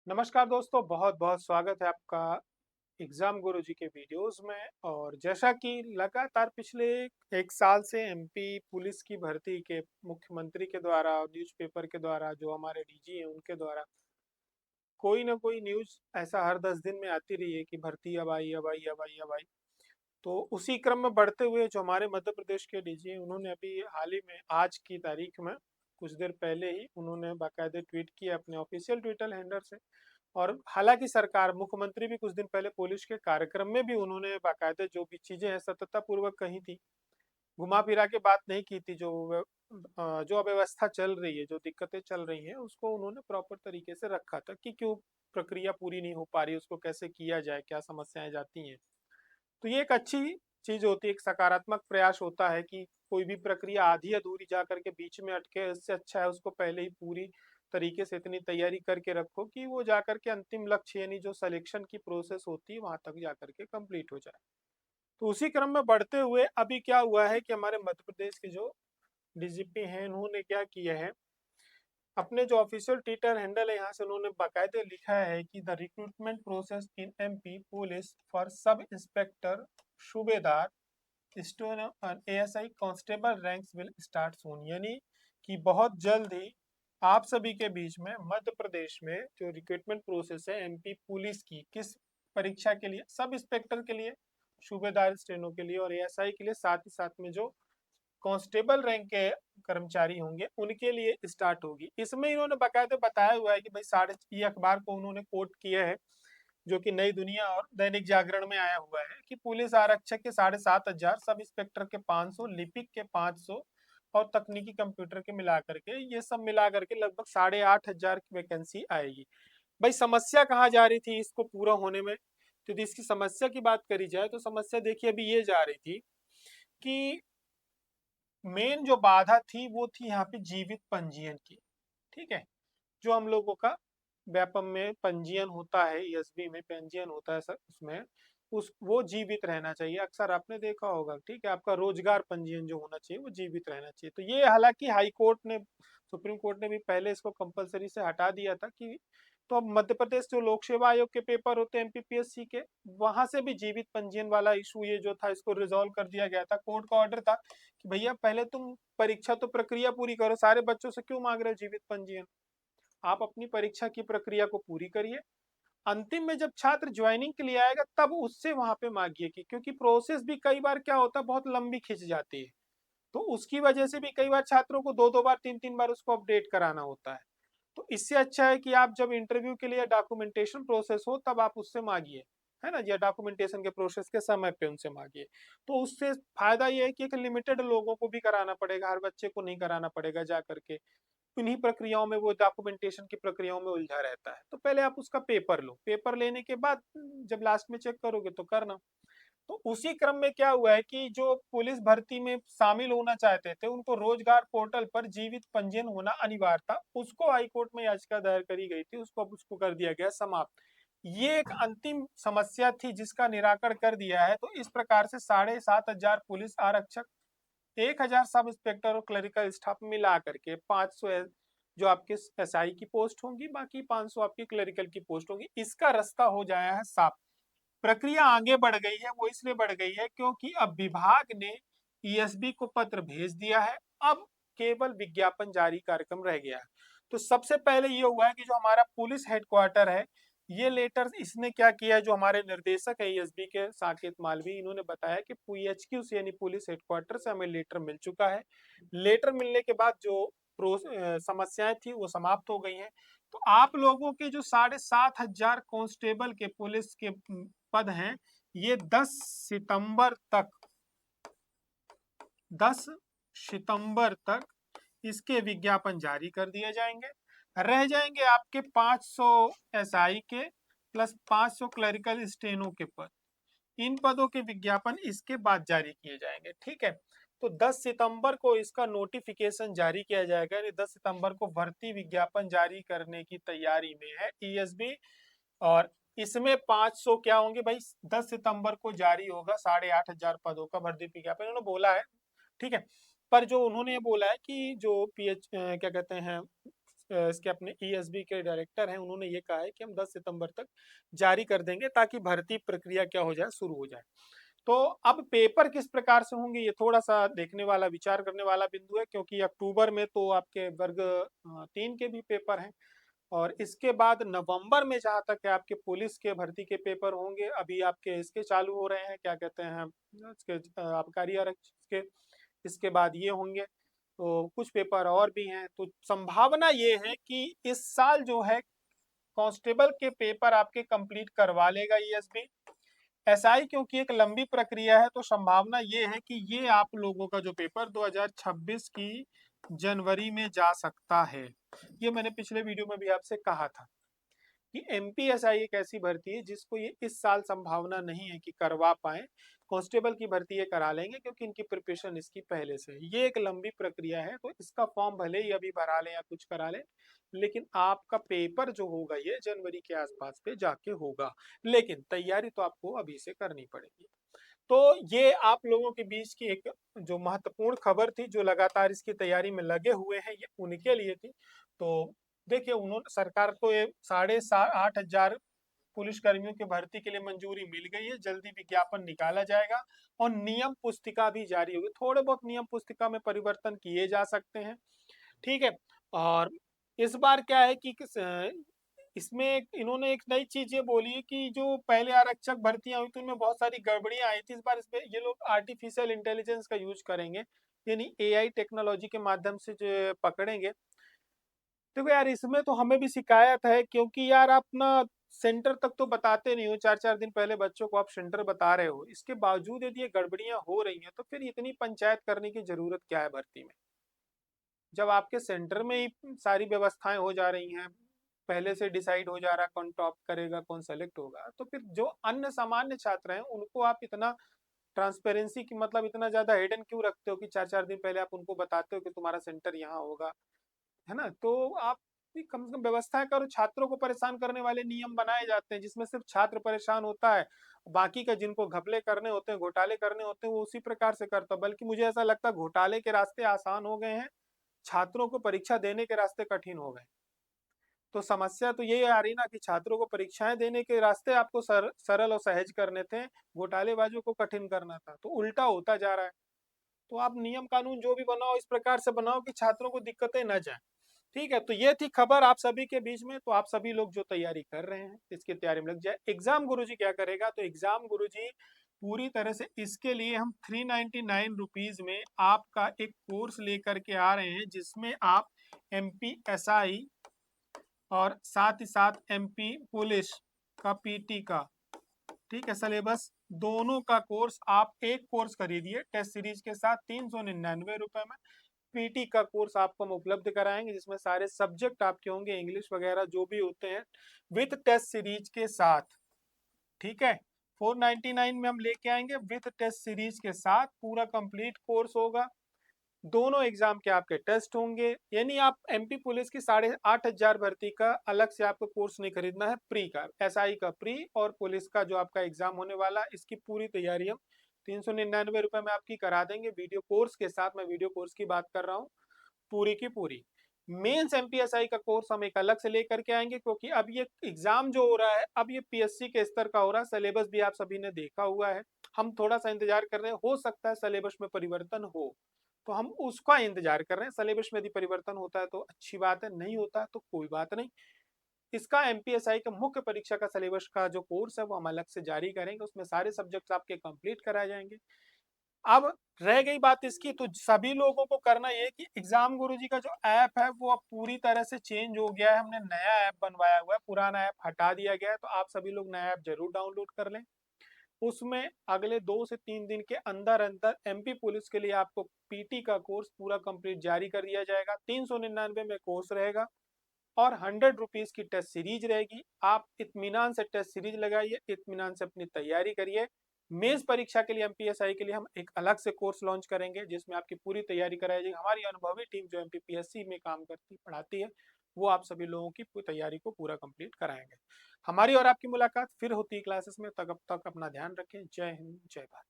नमस्कार दोस्तों, बहुत बहुत स्वागत है आपका एग्जाम गुरुजी के वीडियोस में। और जैसा कि लगातार पिछले एक साल से एमपी पुलिस की भर्ती के मुख्यमंत्री के द्वारा, न्यूज़पेपर के द्वारा, जो हमारे डीजी हैं उनके द्वारा कोई ना कोई न्यूज़ ऐसा हर 10 दिन में आती रही है कि भर्ती अब आई अब आई अब आई अब आई। तो उसी क्रम में बढ़ते हुए जो हमारे मध्य प्रदेश के डीजी हैं, उन्होंने अभी हाल ही में आज की तारीख में कुछ देर पहले ही उन्होंने बाकायदे ट्वीट किया अपने ऑफिशियल ट्विटर हैंडल से। और हालांकि सरकार मुख्यमंत्री भी कुछ दिन पहले पुलिस के कार्यक्रम में भी उन्होंने बाकायदे जो भी चीजें हैं सतर्कता पूर्वक कही थी, घुमा फिरा के बात नहीं की थी। जो अव्यवस्था चल रही है, जो दिक्कतें चल रही हैं, उसको उन्होंने प्रॉपर तरीके से रखा था कि क्यों प्रक्रिया पूरी नहीं हो पा रही, उसको कैसे किया जाए, क्या समस्याएं जाती हैं। तो ये एक अच्छी चीज होती है, एक सकारात्मक प्रयास होता है कि कोई भी प्रक्रिया आधी अधूरी जा करके बीच में अटके, इससे अच्छा है उसको पहले ही पूरी तरीके से इतनी तैयारी करके रखो कि वो जा करके अंतिम लक्ष्य यानी जो सिलेक्शन की प्रोसेस होती है वहां तक जा करके कंप्लीट हो जाए। तो उसी क्रम में बढ़ते हुए अभी क्या हुआ है कि हमारे मध्य प्रदेश के जो डीजीपी हैं, उन्होंने क्या किया है, अपने जो ऑफिशियल ट्विटर हैंडल है यहाँ से उन्होंने बाकायदे लिखा है कि the recruitment process in MP police for sub inspector, सूबेदार, steno ASI constable ranks will start soon. यानी कि बहुत जल्द ही आप सभी के बीच में मध्य प्रदेश में जो रिक्रूटमेंट प्रोसेस है एमपी पुलिस की, किस परीक्षा के लिए, सब इंस्पेक्टर के लिए, सूबेदार स्टेनो के लिए और एएसआई के लिए, साथ ही साथ में जो कांस्टेबल रैंक के कर्मचारी होंगे उनके लिए स्टार्ट होगी। इसमें इन्होंने बाकायदे बताया हुआ है कि भाई साढ़े, ये अखबार को उन्होंने कोट किया है जो कि नई दुनिया और दैनिक जागरण में आया हुआ है कि पुलिस आरक्षक के 7,500, सब इंस्पेक्टर के 500, लिपिक के 500 और तकनीकी कंप्यूटर के मिला करके, ये सब मिला करके लगभग 8,500 की वैकेंसी आएगी। भाई समस्या कहाँ जा रही थी इसको पूरा होने में? तो यदि इसकी समस्या की बात करी जाए तो समस्या देखिए अभी ये जा रही थी कि मेन जो बाधा थी वो थी यहाँ पे जीवित पंजीयन की। ठीक है, जो हम लोगों का व्यापम में पंजीयन होता है, ईएसबी में पंजीयन होता है सर, उसमें उस वो जीवित रहना चाहिए। अक्सर आपने देखा होगा, ठीक है, आपका रोजगार पंजीयन जो होना चाहिए वो जीवित रहना चाहिए। तो ये हालांकि हाई कोर्ट ने, सुप्रीम कोर्ट ने भी पहले इसको कंपलसरी से हटा दिया था कि, तो अब मध्य प्रदेश जो लोक सेवा आयोग के पेपर होते हैं एमपीपीएससी के, वहां से भी जीवित पंजीयन वाला इशू ये जो था इसको रिजॉल्व कर दिया गया था। कोर्ट का ऑर्डर था कि भैया पहले तुम परीक्षा तो प्रक्रिया पूरी करो, सारे बच्चों से क्यों मांग रहे हो जीवित पंजीयन? आप अपनी परीक्षा की प्रक्रिया को पूरी करिए, अंतिम में जब छात्र ज्वाइनिंग के लिए आएगा तब उससे वहां पे मांगिए कि, क्योंकि प्रोसेस भी कई बार क्या होता है बहुत लंबी खिंच जाती है, तो उसकी वजह से भी कई बार छात्रों को दो दो बार तीन तीन बार उसको अपडेट कराना होता है। तो इससे अच्छा है कि आप जब इंटरव्यू के लिए डॉक्यूमेंटेशन प्रोसेस हो तब आप उससे मांगिए, है ना, या डॉक्यूमेंटेशन के प्रोसेस के समय पे उनसे मांगिए। तो उससे फायदा ये है कि एक लिमिटेड लोगों को भी कराना पड़ेगा, हर बच्चे को नहीं कराना पड़ेगा जा करके, इन्हीं प्रक्रियाओं में, वो डॉक्यूमेंटेशन की प्रक्रियाओं में उलझा रहता है। तो पहले आप उसका पेपर लो, पेपर लेने के बाद जब लास्ट में चेक करोगे तो करना। तो उसी क्रम में क्या हुआ है कि जो पुलिस भर्ती में शामिल होना चाहते थे उनको रोजगार पोर्टल पर जीवित पंजीयन होना अनिवार्य था, उसको हाईकोर्ट में याचिका दायर करी गई थी, उसको अब उसको कर दिया गया समाप्त। ये एक अंतिम समस्या थी जिसका निराकरण कर दिया है। तो इस प्रकार से 7,500 पुलिस आरक्षक, 1,000 सब इंस्पेक्टर और क्लरिकल स्टाफ मिला करके 500 जो आपके एसआई की पोस्ट होंगी, बाकी 500 आपकी क्लरिकल की पोस्ट होंगी, इसका रास्ता हो जाया है साफ। प्रक्रिया आगे बढ़ गई है, वो इसलिए बढ़ गई है क्योंकि अब विभाग ने ईएसबी को पत्र भेज दिया है, अब केवल विज्ञापन जारी कार्यक्रम रह गया है। तो सबसे पहले ये हुआ है कि जो हमारा पुलिस हेडक्वार्टर है, ये लेटर इसने क्या किया है, जो हमारे निर्देशक है ईएसबी के साकेत मालवी, इन्होंने बताया कि पीएचक्यू से यानी पुलिस हेडक्वार्टर से हमें लेटर मिल चुका है। लेटर मिलने के बाद जो समस्याएं थी वो समाप्त हो गई हैं। तो आप लोगों के जो 7,500 कांस्टेबल के पुलिस के पद हैं, ये 10 सितंबर तक इसके विज्ञापन जारी कर दिए जाएंगे। रह जाएंगे आपके 500 एसआई के प्लस 500 क्लरिकल स्टेनो के पद, इन पदों के विज्ञापन इसके बाद जारी किए जाएंगे। ठीक है, तो 10 सितंबर को इसका नोटिफिकेशन जारी किया जाएगा, यानी 10 सितंबर को भर्ती विज्ञापन जारी करने की तैयारी में है ईएसबी। और इसमें 500 क्या होंगे भाई, 10 सितंबर को जारी होगा 8,500 पदों का भर्ती विज्ञापन, उन्होंने बोला है। ठीक है, पर जो उन्होंने बोला है कि जो क्या कहते हैं, इसके अपने ईएसबी के डायरेक्टर हैं, उन्होंने ये कहा है कि हम 10 सितंबर तक जारी कर देंगे ताकि भर्ती प्रक्रिया क्या हो जाए, शुरू हो जाए। तो अब पेपर किस प्रकार से होंगे, ये थोड़ा-सा देखने वाला, विचार करने वाला बिंदु है, क्योंकि अक्टूबर में तो आपके वर्ग 3 के भी पेपर हैं और इसके बाद नवंबर में जहाँ तक है आपके पुलिस के भर्ती के पेपर होंगे। अभी आपके इसके चालू हो रहे हैं, क्या कहते हैं, इसके आबकारी आरक्षक के, इसके बाद ये होंगे। तो कुछ पेपर और भी हैं, तो संभावना ये है कि इस साल जो है कांस्टेबल के पेपर आपके कंप्लीट करवा लेगा ईएसबी। एसआई क्योंकि एक लंबी प्रक्रिया है, तो संभावना ये है कि ये आप लोगों का जो पेपर 2026 की जनवरी में जा सकता है। ये मैंने पिछले वीडियो में भी आपसे कहा था कि एमपीएसआई एक ऐसी भर्ती है जिसको ये इस साल संभावना नहीं है कि करवा पाए। कांस्टेबल की भर्ती ये करा लेंगे क्योंकि इनकी प्रिपरेशन इसकी पहले से है। ये एक लंबी प्रक्रिया है, तो इसका फॉर्म भले ही अभी भरा लें या कुछ करा लें, लेकिन आपका पेपर जो होगा ये जनवरी के आसपास पे जाके होगा। लेकिन तैयारी तो आपको अभी से करनी पड़ेगी। तो ये आप लोगों के बीच की एक जो महत्वपूर्ण खबर थी, जो लगातार इसकी तैयारी में लगे हुए हैं, ये उनके लिए थी। तो देखिए, उन्होंने, सरकार को ये 8,500 पुलिस कर्मियों की भर्ती के लिए मंजूरी मिल गई है। जल्दी विज्ञापन निकाला जाएगा और नियम पुस्तिका भी जारी होगी। थोड़े बहुत नियम पुस्तिका में परिवर्तन किए जा सकते हैं, ठीक है। और इस बार क्या है कि इसमें इन्होंने एक नई चीज ये बोली है कि जो पहले आरक्षक भर्तियां हुई थी उनमें बहुत सारी गड़बड़ियां आई थी। इस बार इसमें ये लोग आर्टिफिशियल इंटेलिजेंस का यूज करेंगे, यानी एआई टेक्नोलॉजी के माध्यम से जो पकड़ेंगे। देखो यार, इसमें तो हमें भी शिकायत है, क्योंकि यार आप ना सेंटर तक तो बताते नहीं हो। 4-4 दिन पहले बच्चों को आप सेंटर बता रहे हो, इसके बावजूद यदि ये गड़बड़ियां हो रही हैं तो फिर इतनी पंचायत करने की जरूरत क्या है भर्ती में, जब आपके सेंटर में ही सारी व्यवस्थाएं हो जा रही हैं, पहले से डिसाइड हो जा रहा है कौन टॉप करेगा, कौन सेलेक्ट होगा। तो फिर जो अन्य सामान्य छात्र हैं उनको आप इतना ट्रांसपेरेंसी की, मतलब इतना ज्यादा हिडन क्यों रखते हो कि 4-4 दिन पहले आप उनको बताते हो कि तुम्हारा सेंटर यहाँ होगा, है ना। तो आप भी कम से कम व्यवस्थाएं करो। छात्रों को परेशान करने वाले नियम बनाए जाते हैं जिसमें सिर्फ छात्र परेशान होता है, बाकी का जिनको घपले करने होते हैं, घोटाले करने होते हैं, वो उसी प्रकार से करता है। बल्कि मुझे ऐसा लगता है घोटाले के रास्ते आसान हो गए हैं, छात्रों को परीक्षा देने के रास्ते कठिन हो गए। तो समस्या तो ये आ रही ना कि छात्रों को परीक्षाएं देने के रास्ते आपको सरल और सहज करने थे, घोटालेबाजों को कठिन करना था, तो उल्टा होता जा रहा है। तो आप नियम कानून जो भी बनाओ इस प्रकार से बनाओ कि छात्रों को दिक्कतें न जाए, ठीक है। तो ये थी खबर आप सभी के बीच में। तो आप सभी लोग जो तैयारी कर रहे हैं इसकी तैयारी में लग जाए। एग्जाम गुरुजी क्या करेगा, तो एग्जाम गुरुजी पूरी तरह से इसके लिए हम 399 रुपीज में आपका एक कोर्स लेकर के आ रहे हैं, जिसमें आप एमपीएसआई और साथ ही साथ एमपी पुलिस का पीटी का, ठीक है, सिलेबस दोनों का कोर्स आप एक कोर्स खरीदिए टेस्ट सीरीज के साथ 399 रुपए में। पीटी का कोर्स आपको हम उपलब्ध कराएंगे जिसमें सारे सब्जेक्ट आपके होंगे, इंग्लिश वगैरह जो भी होते हैं, विथ टेस्ट सीरीज के साथ, ठीक है। 499 में हम लेके आएंगे विथ टेस्ट सीरीज के साथ, पूरा कंप्लीट कोर्स होगा। दोनों एग्जाम के आपके टेस्ट होंगे, यानी आप एमपी पुलिस की 8,500 भर्ती का अलग से आपको कोर्स नहीं खरीदना है। प्री का, एसआई का प्री और पुलिस का जो आपका एग्जाम होने वाला है, इसकी पूरी तैयारी हम 399 रुपए में आपकी करा देंगे वीडियो कोर्स के साथ। मैं वीडियो कोर्स की बात कर रहा हूँ, पूरी की पूरी। मेंस एमपीएसआई का कोर्स हम एक अलग से लेकर के आएंगे, क्योंकि अब ये एग्जाम जो हो रहा है अब ये पीएससी के स्तर का हो रहा है। सिलेबस भी आप सभी ने देखा हुआ है, हम थोड़ा सा इंतजार कर रहे हैं, हो सकता है सिलेबस में परिवर्तन हो, तो हम उसका इंतजार कर रहे हैं। सिलेबस में यदि परिवर्तन होता है तो अच्छी बात है, नहीं होता है तो कोई बात नहीं। इसका एमपीएसआई का मुख्य परीक्षा का सिलेबस का जो कोर्स है वो हम अलग से जारी करेंगे, उसमें सारे सब्जेक्ट्स आपके कंप्लीट कराए जाएंगे। अब रह गई बात इसकी, तो सभी लोगों को करना ये कि एग्जाम गुरुजी का जो ऐप है वो अब पूरी तरह से चेंज हो गया है। हमने नया ऐप बनवाया हुआ है, पुराना ऐप हटा दिया गया है। तो आप सभी लोग नया ऐप जरूर डाउनलोड कर लें। उसमें अगले 2 से 3 दिन के अंदर अंदर एमपी पुलिस के लिए आपको पीटी का कोर्स पूरा कंप्लीट जारी कर दिया जाएगा। 399 में कोर्स रहेगा और 100 रुपीज की टेस्ट सीरीज रहेगी। आप इत्मीनान से टेस्ट सीरीज लगाइए, इत्मीनान से अपनी तैयारी करिए। मेंस परीक्षा के लिए, एमपीएसआई के लिए हम एक अलग से कोर्स लॉन्च करेंगे जिसमें आपकी पूरी तैयारी कराई जाएगी। हमारी अनुभवी टीम जो एमपीपीएससी में काम करती पढ़ाती है, वो आप सभी लोगों की तैयारी को पूरा कंप्लीट कराएंगे। हमारी और आपकी मुलाकात फिर होती है क्लासेस में, तब तक अपना ध्यान रखें। जय हिंद, जय भारत।